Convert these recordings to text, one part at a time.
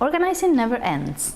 Organizing never ends.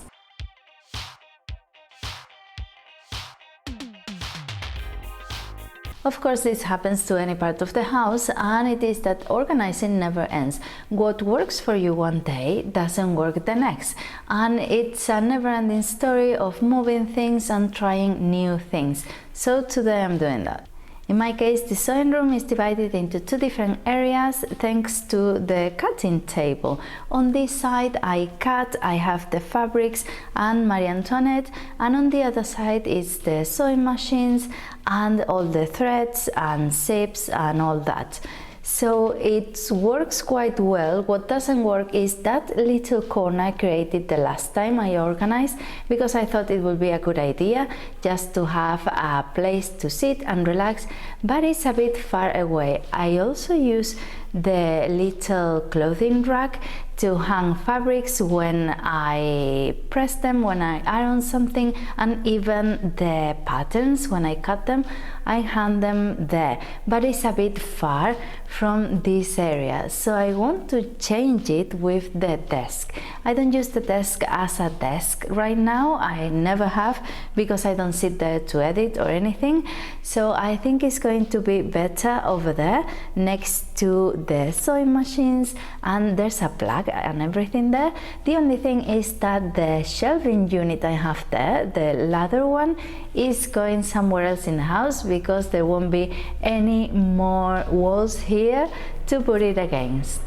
Of course, this happens to any part of the house, and it is that organizing never ends. What works for you one day doesn't work the next, and it's a never-ending story of moving things and trying new things. So today I'm doing that. In my case, the sewing room is divided into two different areas thanks to the cutting table. On this side I cut, I have the fabrics and Marie Antoinette, and on the other side is the sewing machines and all the threads and zips and all that. So it works quite well. What doesn't work is that little corner I created the last time I organized, because I thought it would be a good idea just to have a place to sit and relax, but it's a bit far away. I also use the little clothing rack to hang fabrics when I press them, when I iron something, and even the patterns when I cut them, I hang them there. But it's a bit far from this area, so I want to change it with the desk. I don't use the desk as a desk right now, I never have, because I don't sit there to edit or anything. So I think it's going to be better over there next to the sewing machines, and there's a plug and everything there. The only thing is that the shelving unit I have there, the ladder one, is going somewhere else in the house, because there won't be any more walls here to put it against.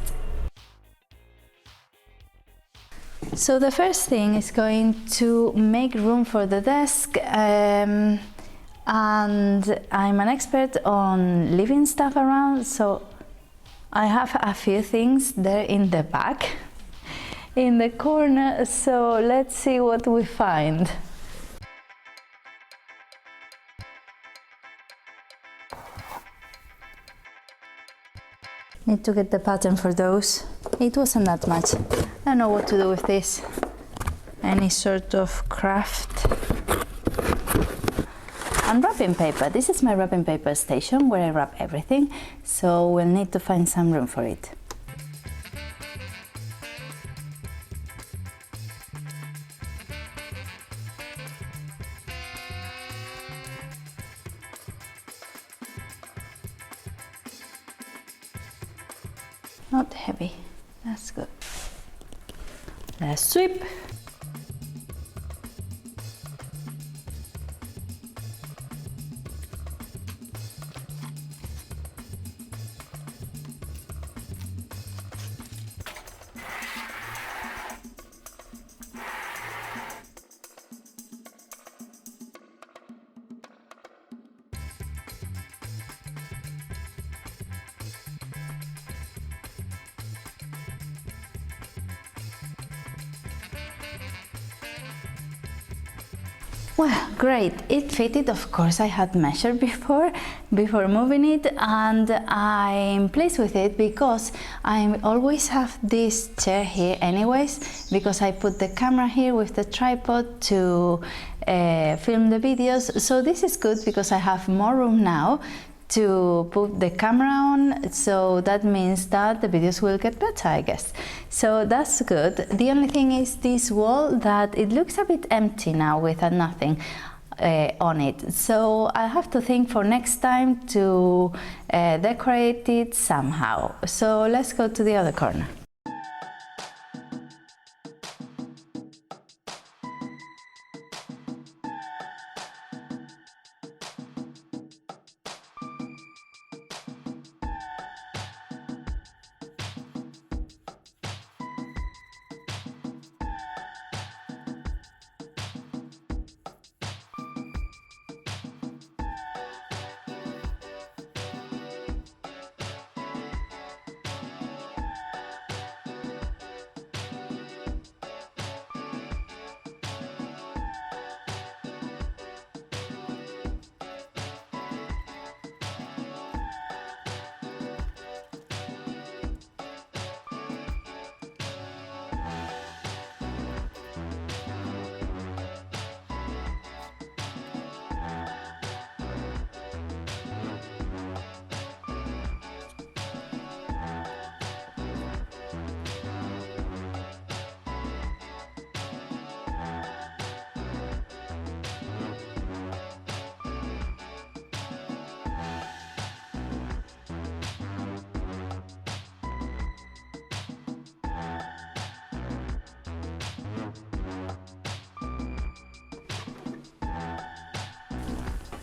So the first thing is going to make room for the desk, and I'm an expert on leaving stuff around, so I have a few things there in the back, in the corner, so let's see what we find. Need to get the pattern for those. It wasn't that much. I don't know what to do with this. Any sort of craft. And wrapping paper. This is my wrapping paper station where I wrap everything, so we'll need to find some room for it. Not heavy, that's good. Let's sweep. Well, great, it fitted. Of course, I had measured before moving it, and I'm pleased with it because I always have this chair here anyways, because I put the camera here with the tripod to film the videos. So this is good because I have more room now to put the camera on, so that means that the videos will get better, I guess. So that's good. The only thing is this wall, that it looks a bit empty now with nothing on it. So I have to think for next time to decorate it somehow. So let's go to the other corner.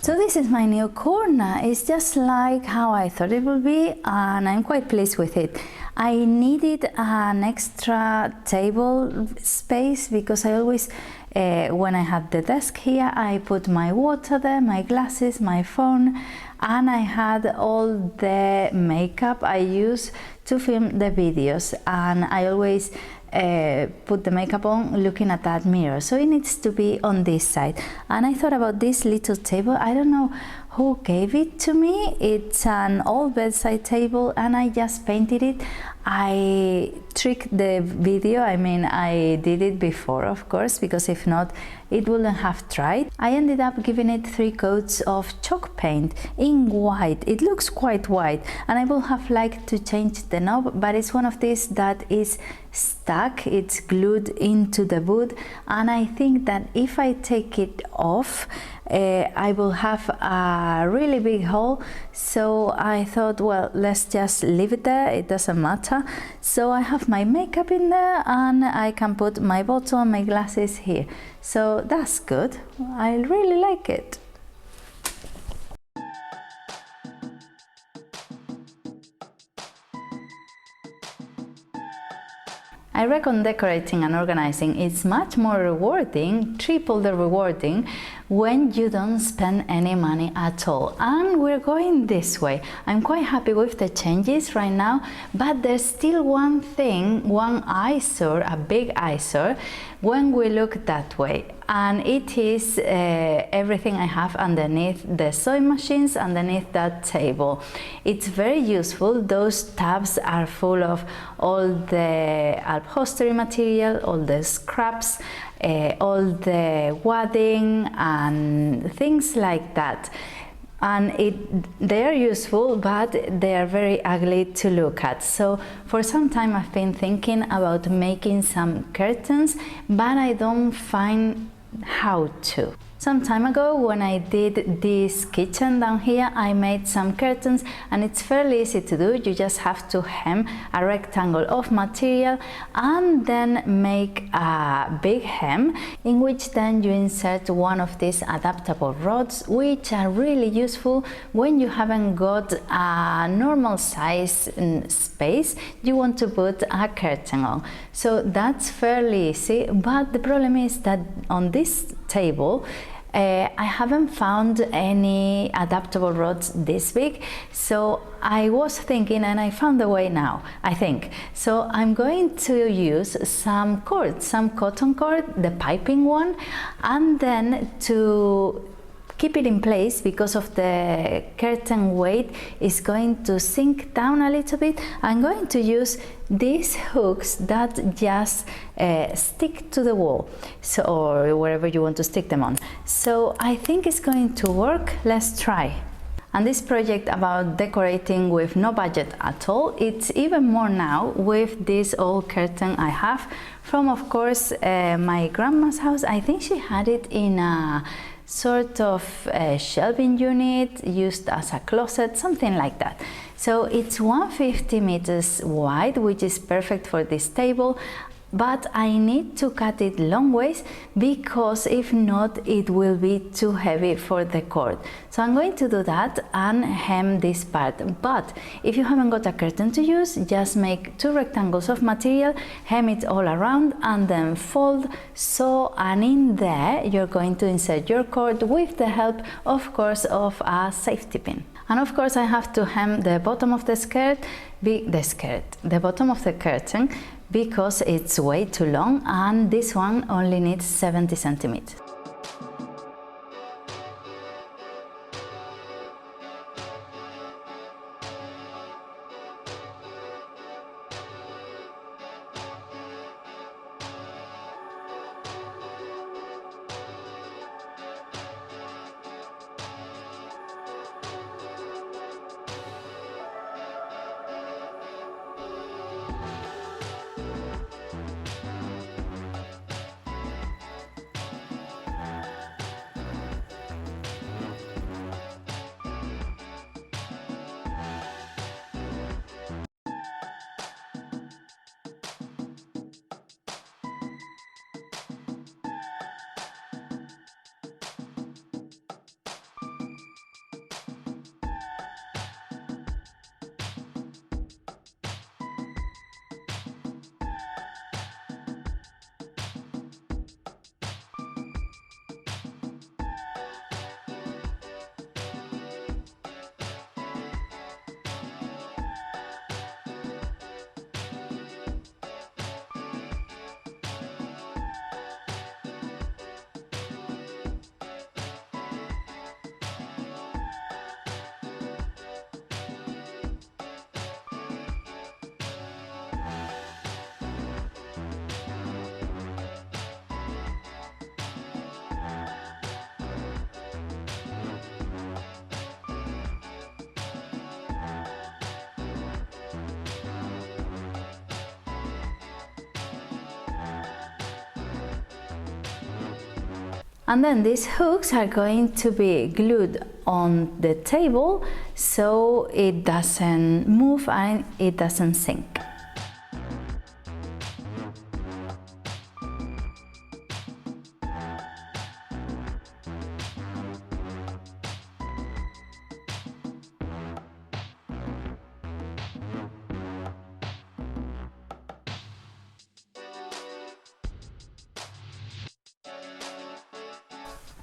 So this is my new corner. It's just like how I thought it would be, and I'm quite pleased with it. I needed an extra table space because I always, when I had the desk here, I put my water there, my glasses, my phone, and I had all the makeup I use to film the videos, and I always put the makeup on looking at that mirror, so it needs to be on this side. And I thought about this little table. I don't know who gave it to me. It's an old bedside table and I just painted it. I tricked the video, I mean I did it before of course, because if not it wouldn't have tried. I ended up giving it 3 coats of chalk paint in white. It looks quite white and I would have liked to change the knob, but it's one of these that is stuck, it's glued into the wood, and I think that if I take it off I will have a really big hole, so I thought, well, let's just leave it there, it doesn't matter. So I have my makeup in there and I can put my bottle and my glasses here, so that's good. I really like it. I reckon decorating and organizing is much more rewarding, triple the rewarding, when you don't spend any money at all. And we're going this way. I'm quite happy with the changes right now, but there's still one thing, one eyesore, a big eyesore, when we look that way. And it is everything I have underneath the sewing machines, underneath that table. It's very useful. Those tabs are full of all the upholstery material, all the scraps, all the wadding and things like that. And they are useful, but they are very ugly to look at. So for some time I've been thinking about making some curtains, but I don't find how to. Some time ago, when I did this kitchen down here, I made some curtains, and it's fairly easy to do. You just have to hem a rectangle of material and then make a big hem, in which then you insert one of these adaptable rods, which are really useful when you haven't got a normal size space you want to put a curtain on. So that's fairly easy, but the problem is that on this table I haven't found any adaptable rods this big, so I was thinking, and I found a way now, I think. So I'm going to use some cord, some cotton cord, the piping one, and then to keep it in place, because of the curtain weight is going to sink down a little bit, I'm going to use these hooks that just stick to the wall, so, or wherever you want to stick them on. So I think it's going to work. Let's try. And this project about decorating with no budget at all, it's even more now with this old curtain I have from, of course, my grandma's house. I think she had it in a sort of shelving unit used as a closet, something like that. So it's 150 meters wide, which is perfect for this table, but I need to cut it long ways, because if not it will be too heavy for the cord. So I'm going to do that and hem this part. But if you haven't got a curtain to use, just make 2 rectangles of material, hem it all around, and then fold, sew, and in there you're going to insert your cord with the help, of course, of a safety pin. And of course I have to hem the bottom of the bottom of the curtain, because it's way too long, and this one only needs 70 centimeters. And then these hooks are going to be glued on the table so it doesn't move and it doesn't sink.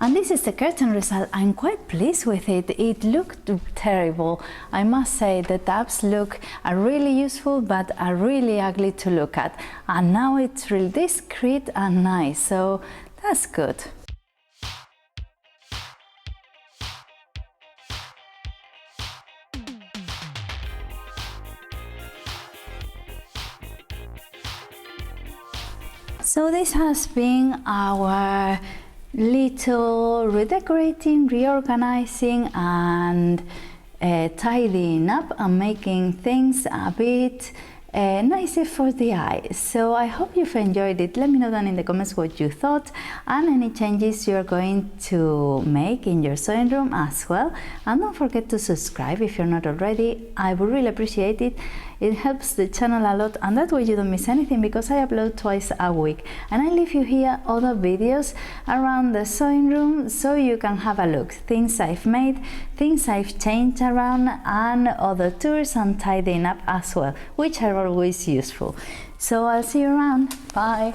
And this is the curtain result. I'm quite pleased with it. It looked terrible. I must say the tabs are really useful but are really ugly to look at. And now it's really discreet and nice, so that's good. So this has been our little redecorating, reorganizing and tidying up and making things a bit nicer for the eye. So I hope you've enjoyed it. Let me know down in the comments what you thought and any changes you're going to make in your sewing room as well. And don't forget to subscribe if you're not already. I would really appreciate it. It helps the channel a lot, and that way you don't miss anything because I upload twice a week. And I leave you here other videos around the sewing room so you can have a look. Things I've made, things I've changed around, and other tours and tidying up as well, which are always useful. So I'll see you around. Bye!